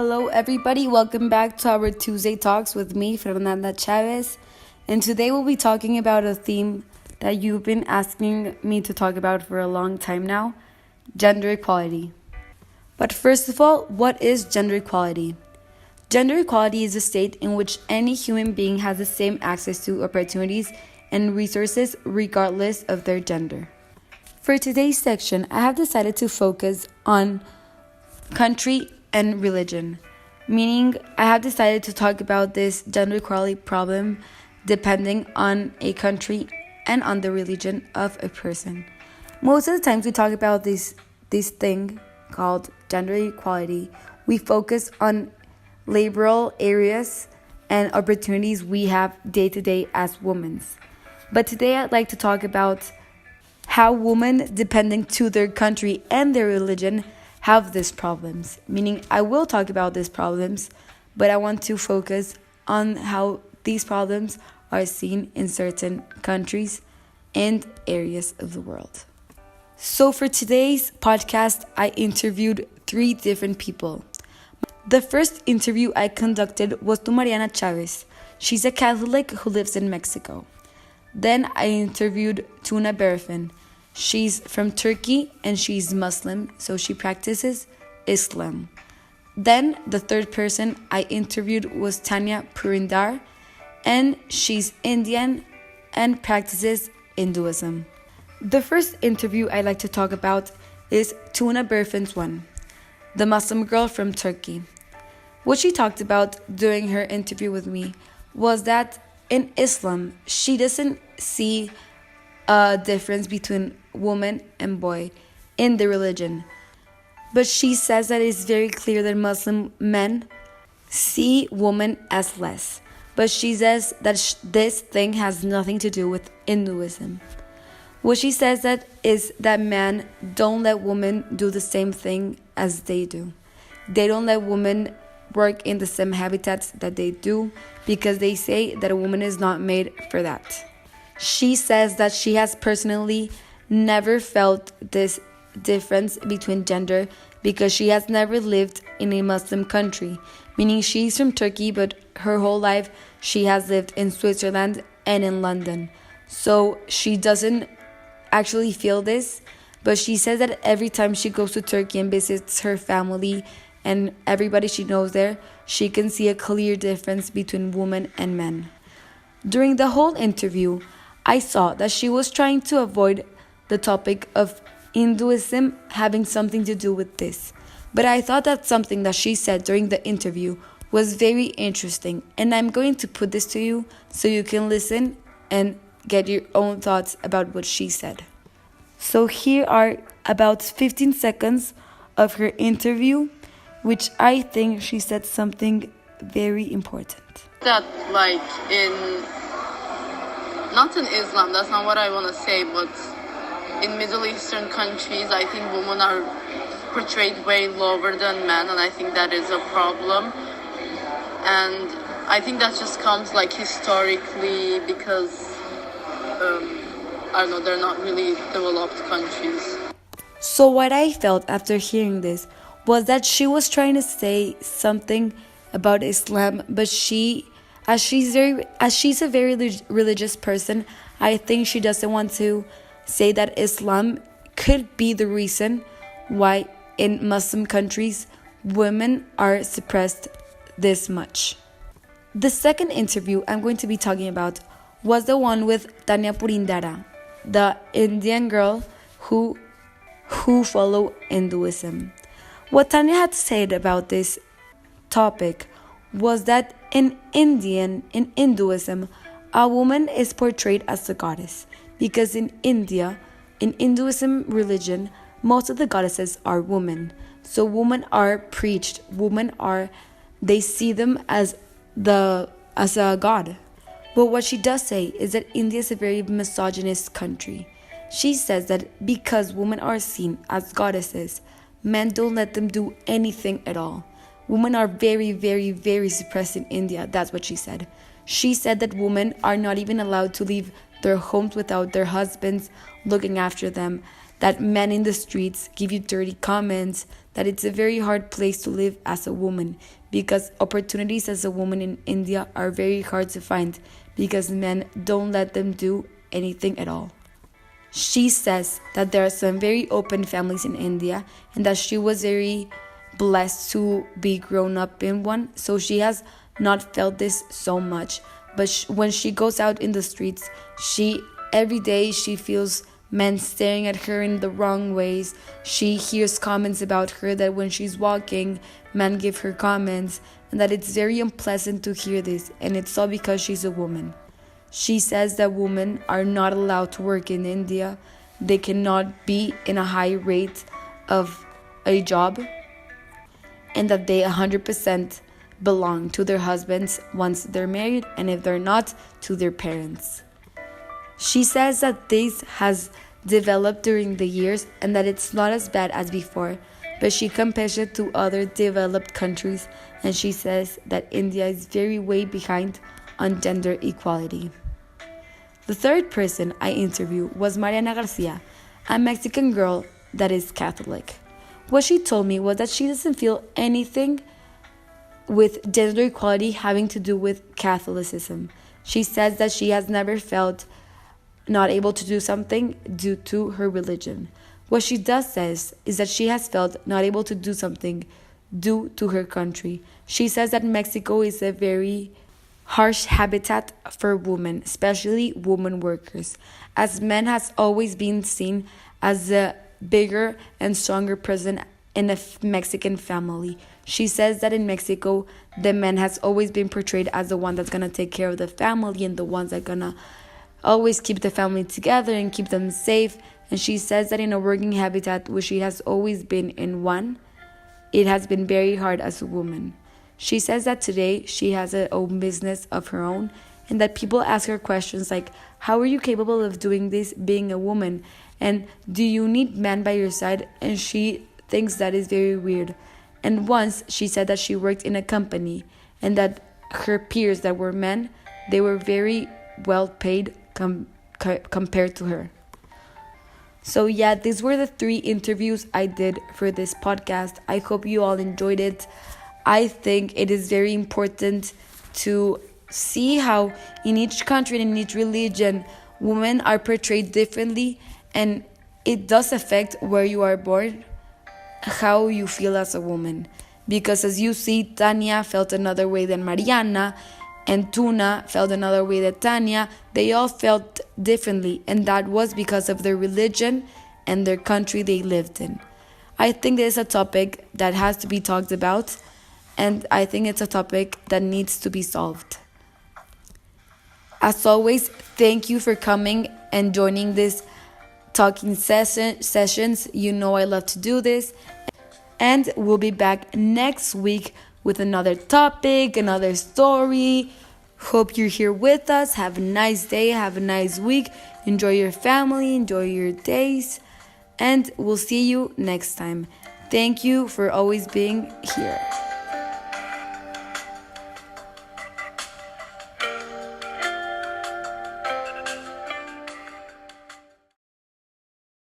Hello, everybody. Welcome back to our Tuesday Talks with me, Fernanda Chavez. And today we'll be talking about a theme that you've been asking me to talk about for a long time now, gender equality. But first of all, what is gender equality? Gender equality is a state in which any human being has the same access to opportunities and resources regardless of their gender. For today's section, I have decided to focus on country and religion, meaning I have decided to talk about this gender equality problem depending on a country and on the religion of a person. Most of the times we talk about this thing called gender equality, we focus on liberal areas and opportunities we have day to day as women. But today I'd like to talk about how women, depending to their country and their religion, have these problems, meaning I will talk about these problems, but I want to focus on how these problems are seen in certain countries and areas of the world. So for today's podcast, I interviewed 3 different people. The first interview I conducted was to Mariana Chavez. She's a Catholic who lives in Mexico. Then I interviewed Tuna Berfin. She's from Turkey and she's Muslim, so she practices Islam. Then the third person I interviewed was Tanya Purindar, and she's Indian and practices Hinduism. The first interview I like to talk about is Tuna Berfin's one, the Muslim girl from Turkey. What she talked about during her interview with me was that in Islam, she doesn't see a difference between woman and boy in the religion. But she says that it's very clear that Muslim men see women as less. But she says that this thing has nothing to do with Hinduism. What she says that is that men don't let women do the same thing as they do. They don't let women work in the same habitats that they do because they say that a woman is not made for that. She says that she has personally never felt this difference between gender because she has never lived in a Muslim country, meaning she's from Turkey, but her whole life she has lived in Switzerland and in London. So she doesn't actually feel this, but she says that every time she goes to Turkey and visits her family and everybody she knows there, she can see a clear difference between women and men. During the whole interview, I saw that she was trying to avoid the topic of Hinduism having something to do with this. But I thought that something that she said during the interview was very interesting, and I'm going to put this to you so you can listen and get your own thoughts about what she said. So here are about 15 seconds of her interview, which I think she said something very important. That not in Islam, that's not what I want to say, but in Middle Eastern countries, I think women are portrayed way lower than men, and I think that is a problem. And I think that just comes historically because, I don't know, they're not really developed countries. So what I felt after hearing this was that she was trying to say something about Islam, but as she's a very religious person, I think she doesn't want to say that Islam could be the reason why in Muslim countries women are suppressed this much. The second interview I'm going to be talking about was the one with Tanya Purindara, the Indian girl who follow Hinduism. What Tanya had said about this topic was that in Hinduism, a woman is portrayed as a goddess because in India, in Hinduism religion, most of the goddesses are women. So women are preached, they see them as a god. But what she does say is that India is a very misogynist country. She says that because women are seen as goddesses, men don't let them do anything at all. Women are very, very, very suppressed in India. That's what she said. She said that women are not even allowed to leave their homes without their husbands looking after them, that men in the streets give you dirty comments, that it's a very hard place to live as a woman because opportunities as a woman in India are very hard to find because men don't let them do anything at all. She says that there are some very open families in India and that she was very blessed to be grown up in one, so she has not felt this so much. But when she goes out in the streets, every day she feels men staring at her in the wrong ways. She hears comments about her that when she's walking, men give her comments, and that it's very unpleasant to hear this, and it's all because she's a woman. She says that women are not allowed to work in India. They cannot be in a high rate of a job, and that they 100% belong to their husbands once they're married, and if they're not, to their parents. She says that this has developed during the years and that it's not as bad as before, but she compares it to other developed countries, and she says that India is very way behind on gender equality. The third person I interviewed was Mariana Garcia, a Mexican girl that is Catholic. What she told me was that she doesn't feel anything with gender equality having to do with Catholicism. She says that she has never felt not able to do something due to her religion. What she does says is that she has felt not able to do something due to her country. She says that Mexico is a very harsh habitat for women, especially women workers, as men has always been seen as a bigger and stronger person in a Mexican family. She says that in Mexico, the man has always been portrayed as the one that's gonna take care of the family and the ones that gonna always keep the family together and keep them safe. And she says that in a working habitat where she has always been in one, it has been very hard as a woman. She says that today she has her own business of her own and that people ask her questions like, how are you capable of doing this being a woman? And do you need men by your side? And she thinks that is very weird. And once she said that she worked in a company and that her peers that were men, they were very well paid compared to her. So yeah, these were the 3 interviews I did for this podcast. I hope you all enjoyed it. I think it is very important to see how in each country and in each religion, women are portrayed differently, and it does affect where you are born, how you feel as a woman. Because as you see, Tanya felt another way than Mariana, and Tuna felt another way than Tanya. They all felt differently, and that was because of their religion and their country they lived in. I think this is a topic that has to be talked about, and I think it's a topic that needs to be solved. As always, thank you for coming and joining this talking sessions. You know I love to do this. And we'll be back next week with another topic, another story. Hope you're here with us. Have a nice day. Have a nice week. Enjoy your family. Enjoy your days. And we'll see you next time. Thank you for always being here.